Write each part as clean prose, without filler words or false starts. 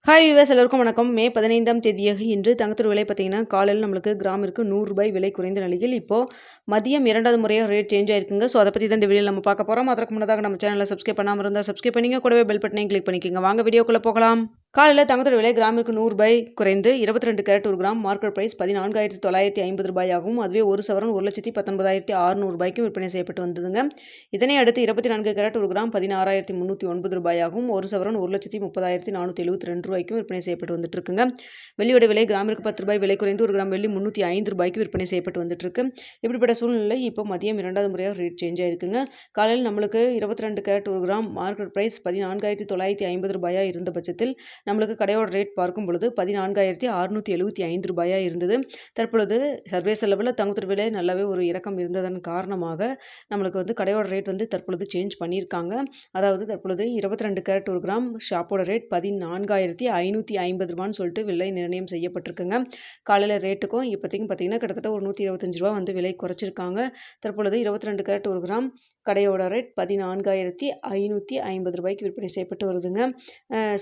Hi viewers எல்லோருக்கும் வணக்கம். மே 15ஆம் தேதியாக இன்று தங்கத்தோட விலை பார்த்தீங்கன்னா, காலையில நம்மளுக்கு கிராமிற்கு ரூ. 100 விலை குறைந்த நிலையில் இப்போ மதியம் 2வது முறையா ரேட் சேஞ்ச் ஆயிருக்குங்க. ஸோ அத பத்தி தான் இந்த வீடியோல நம்ம பார்க்க போறோம். அதற்கு முன்னதாக நம்ம சேனலை சப்ஸ்கிரைப் பண்ணாம இருந்தா சப்ஸ்கிரைப் பண்ணிங்க. கூடவே பெல் பட்டனையும் கிளிக் பண்ணிக்கங்க. வாங்க வீடியோக்குள்ள போகலாம். காலையில தங்கத்தோட விலை கிராமிற்கு ரூ. 100 குறைந்து 22 கேரட் 1 கிராம் மார்க்கெட் பிரைஸ் ரூ. 14,950 ஆகவும், அதுவே ஒரு சவரன் 1,19,600 விற்பனை செய்யப்பட்டு வந்ததுங்க. இதனை அடுத்து 24 கேரட் 1 கிராம் ரூ. 16,309 ஆகவும், ஒரு சவரன் 1,30,472 விற்பனை செய்யப்பட்டு வந்துட்டு இருக்குங்க. வெள்ளியோட விலை கிராமிற்கு ரூ. 10 விலை குறைந்து 1 கிராம் வெள்ளி ரூ. 305 விற்பனை செய்யப்பட்டு வந்துட்டு இருக்கு. இப்படிப்பட்ட சூழ்நிலை இப்போ மதியம் 2வது முறையாக ரேட் சேஞ்ச் ஆயிருக்குங்க. காலையில் நம்மளுக்கு 22 கேரட் 1 கிராம் மார்க்கெட் பிரைஸ் ரூ. 14,950 இருந்த பட்சத்தில் நம்மளுக்கு கடையோட ரேட் பார்க்கும் பொழுது ரூ. 14,675 இருந்தது. தற்பொழுது சர்வதேச அளவில் தங்கத்தோட விலை நல்லாவே ஒரு இறக்கம் இருந்ததன் காரணமாக நம்மளுக்கு வந்து கடையோட ரேட் வந்து தற்பொழுது சேஞ்ச் பண்ணியிருக்காங்க. அதாவது தற்பொழுது 22 கேரட் 1 கிராம் ஷாப்போட ரேட் ரூ. 14,550 சொல்லிட்டு விலை நிர்ணயம் செய்யப்பட்டிருக்குங்க. காலையில் ரேட்டுக்கும் இப்போதைக்கும் பார்த்தீங்கன்னா கிட்டத்தட்ட ஒரு ரூ. 125 வந்து விலை குறைச்சிருக்காங்க. தற்பொழுது 22 கேரட் 1 கிராம் கடையோட ரேட் ரூ. 14,550 விற்பனை செய்யப்பட்டு வருதுங்க.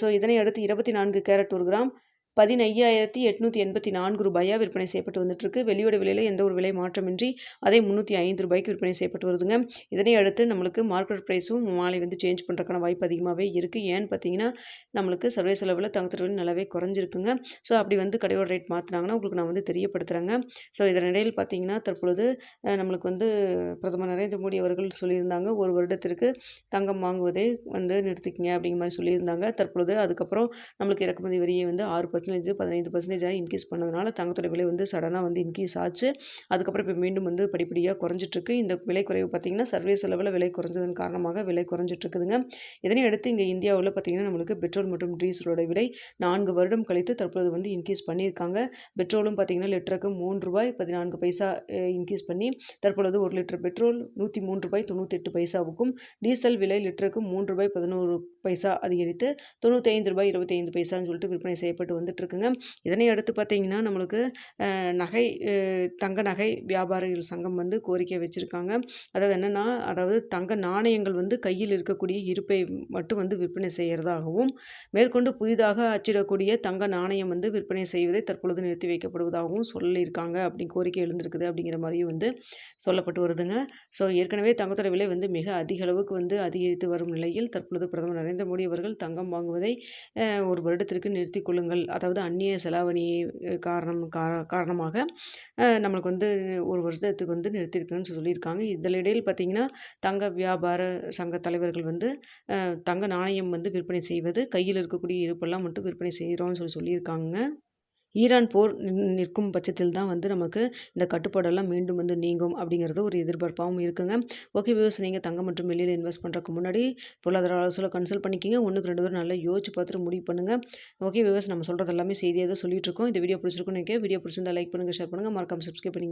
ஸோ இதனை அடுத்து 24 கேரட் 1 கிராம் ரூ. 15,884 விற்பனை செய்யப்பட்டு வந்துட்டுருக்கு. வெள்ளியோட விலையில் எந்த ஒரு விலை மாற்றமின்றி அதே ரூ. 305 விற்பனை செய்யப்பட்டு வருதுங்க. இதனை அடுத்து நம்மளுக்கு மார்க்கெட் ப்ரைஸும் மாலை வந்து சேஞ்ச் பண்ணுறதுக்கான வாய்ப்பு அதிகமாகவே இருக்குது. ஏன்னு பார்த்தீங்கன்னா நம்மளுக்கு சர்வதேச அளவில் தங்கத்தோட விலை நல்லாவே குறைஞ்சிருக்குங்க. ஸோ அப்படி வந்து கடையோட ரேட் மாற்றினாங்கன்னா உங்களுக்கு நான் வந்து தெரியப்படுத்துகிறேங்க. ஸோ இதனிடையில் பார்த்தீங்கன்னா தற்பொழுது நம்மளுக்கு வந்து பிரதமர் நரேந்திர மோடி அவர்கள் சொல்லியிருந்தாங்க, ஒரு வருடத்திற்கு தங்கம் வாங்குவதை வந்து நிறுத்திக்கங்க அப்படிங்கிற மாதிரி சொல்லியிருந்தாங்க. தற்பொழுது அதுக்கப்புறம் நம்மளுக்கு இறக்குமதி வரியை வந்து 6% 15% இன்க்ரீஸ் பண்ணதுனால தங்கத்தோட விலை வந்து சடனாக வந்து இன்க்ரீஸ் ஆச்சு. அதுக்கப்புறம் இப்போ மீண்டும் வந்து படிப்படியாக குறைஞ்சிட்ருக்கு. இந்த விலை குறைவு பார்த்திங்கன்னா சர்வதேச அளவில் விலை குறைஞ்சதன் காரணமாக விலை குறைஞ்சிட்ருக்குதுங்க. இதனை அடுத்து இங்கே இந்தியாவில் பார்த்திங்கன்னா நம்மளுக்கு பெட்ரோல் மற்றும் டீசலோட விலை 4 வருடம் கழித்து தற்பொழுது வந்து இன்க்ரீஸ் பண்ணியிருக்காங்க. பெட்ரோலும் பார்த்திங்கன்னா லிட்டருக்கு ரூ. 3.14 இன்க்ரீஸ் பண்ணி தற்பொழுது 1 லிட்டர் பெட்ரோல் ரூ. 103.98க்கும், டீசல் விலை லிட்டருக்கு ரூ. 3.11 அதிகரித்து ரூ. 95.25 சொல்லிட்டு விற்பனை செய்யப்பட்டு வந்துட்டுருக்குங்க. இதனை அடுத்து பார்த்திங்கன்னா நம்மளுக்கு நகை தங்க நகை வியாபாரிகள் சங்கம் வந்து கோரிக்கை வச்சுருக்காங்க. அதாவது என்னென்னா, அதாவது தங்க நாணயங்கள் வந்து கையில் இருக்கக்கூடிய இருப்பை மட்டும் வந்து விற்பனை செய்கிறதாகவும், மேற்கொண்டு புதிதாக அச்சிடக்கூடிய தங்க நாணயம் வந்து விற்பனை செய்வதை தற்பொழுது நிறுத்தி வைக்கப்படுவதாகவும் சொல்லியிருக்காங்க. அப்படி கோரிக்கை எழுந்திருக்குது அப்படிங்கிற மாதிரியும் வந்து சொல்லப்பட்டு வருதுங்க. ஸோ ஏற்கனவே தங்கத்தோட விலை வந்து மிக அதிக அளவுக்கு வந்து அதிகரித்து வரும் நிலையில் தற்பொழுது பிரதமர் நரேந்திர மோடி அவர்கள் தங்கம் வாங்குவதை ஒரு வருடத்திற்கு நிறுத்திக் கொள்ளுங்கள், அதாவது அந்நிய செலாவணி காரணமாக நம்மளுக்கு வந்து ஒரு வருடத்துக்கு வந்து நிறுத்தியிருக்குன்னு சொல்லியிருக்காங்க. இதனிடையில் பார்த்திங்கன்னா தங்க வியாபார சங்க தலைவர்கள் வந்து தங்க நாணயம் வந்து விற்பனை செய்வது, கையில் இருக்கக்கூடிய இருப்பெல்லாம் மட்டும் விற்பனை செய்கிறோம்னு சொல்லியிருக்காங்க. ஈரான் போர் நிற்கும் பட்சத்தில் தான் வந்து நமக்கு இந்த கட்டுப்பாடெல்லாம் மீண்டும் வந்து நீங்கும் அப்படிங்கிறது ஒரு எதிர்பார்ப்பாகவும் இருக்குங்க. ஓகே வியூவர்ஸ், நீங்கள் தங்கம் மற்றும் வெள்ளியில் இன்வெஸ்ட் பண்ணுறதுக்கு முன்னாடி பொருளாதார ஆலோசனை கன்சல்ட் பண்ணிக்கிங்க. 1க்கு 2 பேர் நல்லா யோசிச்சு பார்த்துட்டு முடிவு பண்ணுங்கள். ஓகே வியூவர்ஸ், நம்ம சொல்கிறது எல்லாமே செய்தியாக தான் சொல்லிட்டு இருக்கோம். இந்த வீடியோ பிடிச்சிருக்குன்னு நினைக்கிறேன். வீடியோ பிடிச்சிருந்தா லைக் பண்ணுங்கள், ஷேர் பண்ணுங்கள், மறக்காம சப்ஸ்கிரைப் பண்ணிங்க.